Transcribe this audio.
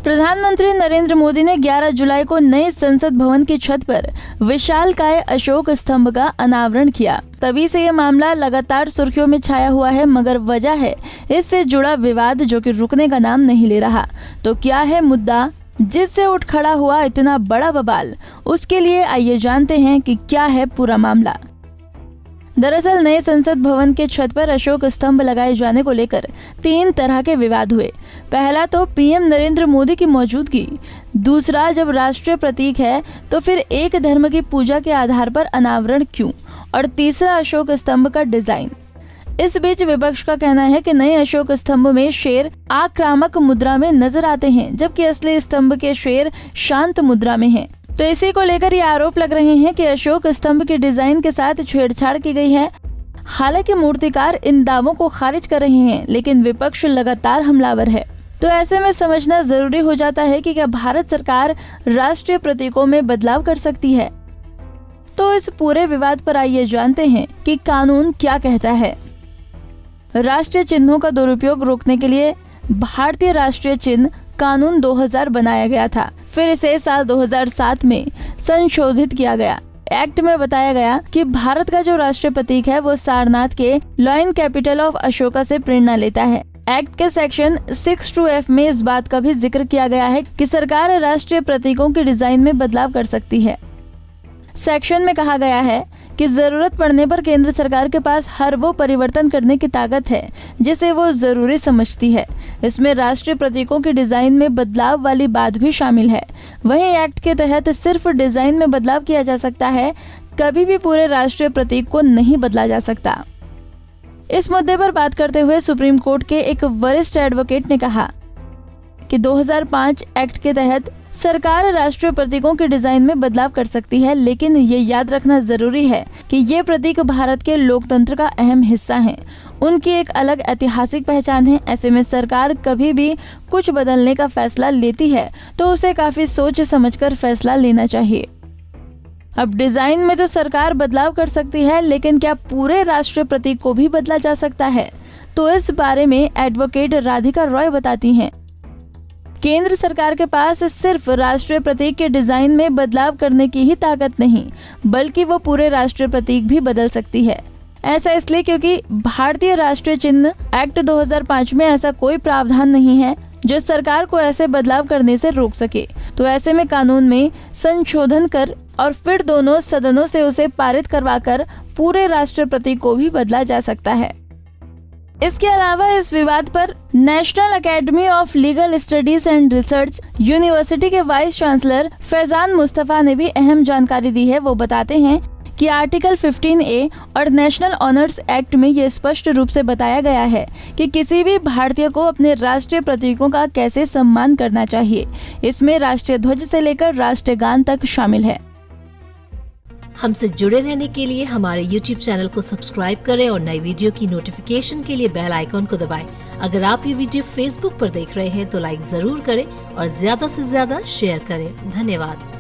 प्रधानमंत्री नरेंद्र मोदी ने 11 जुलाई को नए संसद भवन की छत पर विशालकाय अशोक स्तंभ का अनावरण किया। तभी से ये मामला लगातार सुर्खियों में छाया हुआ है, मगर वजह है इससे जुड़ा विवाद जो कि रुकने का नाम नहीं ले रहा। तो क्या है मुद्दा जिससे उठ खड़ा हुआ इतना बड़ा बवाल? उसके लिए आइए जानते हैं कि क्या है पूरा मामला। दरअसल नए संसद भवन के छत पर अशोक स्तंभ लगाए जाने को लेकर 3 तरह के विवाद हुए। पहला तो पीएम नरेंद्र मोदी की मौजूदगी, दूसरा जब राष्ट्रीय प्रतीक है तो फिर एक धर्म की पूजा के आधार पर अनावरण क्यों, और तीसरा अशोक स्तंभ का डिजाइन। इस बीच विपक्ष का कहना है कि नए अशोक स्तंभ में शेर आक्रामक मुद्रा में नजर आते हैं, जबकि असली स्तंभ के शेर शांत मुद्रा में हैं। तो इसी को लेकर ये आरोप लग रहे हैं कि अशोक स्तंभ के डिजाइन के साथ छेड़छाड़ की गई है। हालांकि मूर्तिकार इन दावों को खारिज कर रहे हैं, लेकिन विपक्ष लगातार हमलावर है। तो ऐसे में समझना जरूरी हो जाता है कि क्या भारत सरकार राष्ट्रीय प्रतीकों में बदलाव कर सकती है। तो इस पूरे विवाद पर आइए जानते हैं कि कानून क्या कहता है। राष्ट्रीय चिन्हों का दुरुपयोग रोकने के लिए भारतीय राष्ट्रीय चिन्ह कानून 2000 बनाया गया था। फिर इसे साल 2007 में संशोधित किया गया। एक्ट में बताया गया कि भारत का जो राष्ट्रीय प्रतीक है वो सारनाथ के लॉयन कैपिटल ऑफ अशोका से प्रेरणा लेता है। एक्ट के सेक्शन 62F में इस बात का भी जिक्र किया गया है कि सरकार राष्ट्रीय प्रतीकों के डिजाइन में बदलाव कर सकती है। सेक्शन में कहा गया है कि जरूरत पड़ने पर केंद्र सरकार के पास हर वो परिवर्तन करने की ताकत है जिसे वो जरूरी समझती है। इसमें राष्ट्रीय प्रतीकों के डिजाइन में बदलाव वाली बात भी शामिल है। वहीं एक्ट के तहत सिर्फ डिजाइन में बदलाव किया जा सकता है, कभी भी पूरे राष्ट्रीय प्रतीक को नहीं बदला जा सकता। इस मुद्दे पर बात करते हुए सुप्रीम कोर्ट के एक वरिष्ठ एडवोकेट ने कहा कि 2005 एक्ट के तहत सरकार राष्ट्रीय प्रतीकों के डिजाइन में बदलाव कर सकती है, लेकिन ये याद रखना जरूरी है कि ये प्रतीक भारत के लोकतंत्र का अहम हिस्सा हैं। उनकी एक अलग ऐतिहासिक पहचान है। ऐसे में सरकार कभी भी कुछ बदलने का फैसला लेती है तो उसे काफी सोच समझकर फैसला लेना चाहिए। अब डिजाइन में तो सरकार बदलाव कर सकती है, लेकिन क्या पूरे राष्ट्रीय प्रतीक को भी बदला जा सकता है? तो इस बारे में एडवोकेट राधिका रॉय बताती हैं। केंद्र सरकार के पास सिर्फ राष्ट्रीय प्रतीक के डिजाइन में बदलाव करने की ही ताकत नहीं, बल्कि वो पूरे राष्ट्रीय प्रतीक भी बदल सकती है। ऐसा इसलिए क्योंकि भारतीय राष्ट्रीय चिन्ह एक्ट 2005 में ऐसा कोई प्रावधान नहीं है जो सरकार को ऐसे बदलाव करने से रोक सके। तो ऐसे में कानून में संशोधन कर और फिर दोनों सदनों से उसे पारित करवाकर पूरे राष्ट्रीय प्रतीक को भी बदला जा सकता है। इसके अलावा इस विवाद पर national academy of legal studies and research university के वाइस चांसलर फैजान मुस्तफा ने भी अहम जानकारी दी है। वो बताते हैं कि आर्टिकल 15A और नेशनल ऑनर्स एक्ट में ये स्पष्ट रूप से बताया गया है कि किसी भी भारतीय को अपने राष्ट्रीय प्रतीकों का कैसे सम्मान करना चाहिए। इसमें राष्ट्रीय ध्वज से लेकर राष्ट्रीय गान तक शामिल है। हमसे जुड़े रहने के लिए हमारे YouTube चैनल को सब्सक्राइब करें और नई वीडियो की नोटिफिकेशन के लिए बेल आइकॉन को दबाएं। अगर आप ये वीडियो Facebook पर देख रहे हैं तो लाइक जरूर करें और ज्यादा से ज्यादा शेयर करें। धन्यवाद।